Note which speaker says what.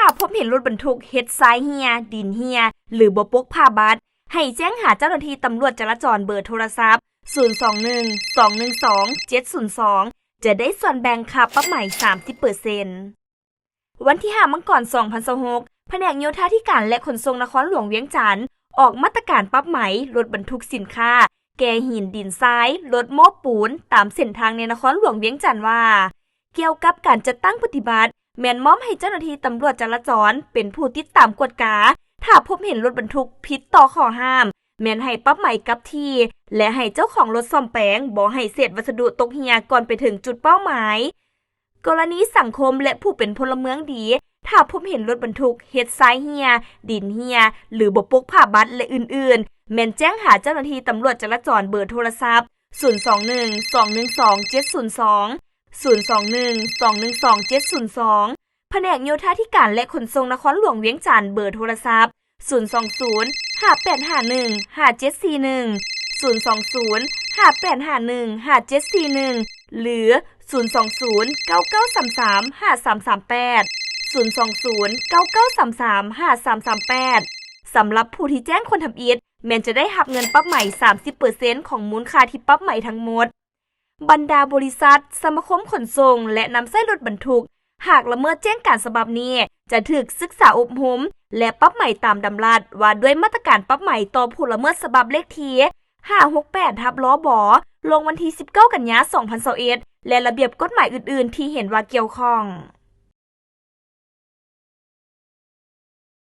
Speaker 1: ถ้าพบเห็นรถบรรทุกเฮ็ดทรายเหียดินเหียหรือบ่ปกผ้าบัตรให้แจ้งหาเจ้าหน้าที่ตำรวจจราจรเบอร์โทรศัพท์021 212 702จะได้ส่วนแบ่งค่าปรับใหม่ 30% วันที่5 มกราคม 2026แผนกโยธาธิการและขนส่งนครหลวงเวียงจันทน์ออกมาตรการปรับใหม่รถบรรทุกสินค้าแก่หินดินทรายรถโม้ปูนตามเส้นทางในนครหลวงเวียงจันทน์ว่าเกี่ยวกับการจัดตั้งปฏิบัติแม่นมอบให้เจ้าหน้าที่ตำรวจจราจรเป็นผู้ติดตามกวดกาถ้าพบเห็นรถบรรทุกผิดต่อข้อห้ามแม่นให้ปรับใหม่กับที่และให้เจ้าของรถซ่อมแปลงบ่ให้เศษวัสดุตกเหียก่อนไปถึงจุดเป้าหมายกรณีสังคมและผู้เป็นพลเมืองดีถ้าพบเห็นรถบรรทุกเฮ็ดทรายเหียดินเหียหรือบ่ปกผ้าบัตรและอื่นๆแม่นแจ้งหาเจ้าหน้าที่ตำรวจจราจรเบอร์โทรศัพท์021 212 702 021 212 702แผนกโยธาธิการและขนส่งนครหลวงเวียงจันทน์เบอร์โทรศัพท์020 5851 5741 020 5851 5741หรือ020 9933 5338 020 9933 5338สำหรับผู้ที่แจ้งคนทำอิฐแม้นจะได้รับเงินปรับใหม่ 30% ของมูลค่าที่ปรับใหม่ทั้งหมดบรรดาบริษัทสมาคมขนส่งและนำไส้รถบรรทุกหากละเมิดแจ้งการฉบับนี้จะถูกศึกษาอบรมและปรับใหม่ตามดำรัสว่าด้วยมาตรการปรับใหม่ต่อผู้ละเมิดฉบับเลขที่568/ลบลงวันที่19 กันยายน 2021และระเบียบกฎหมายอื่นๆที่เห็นว่าเกี่ยวข้อง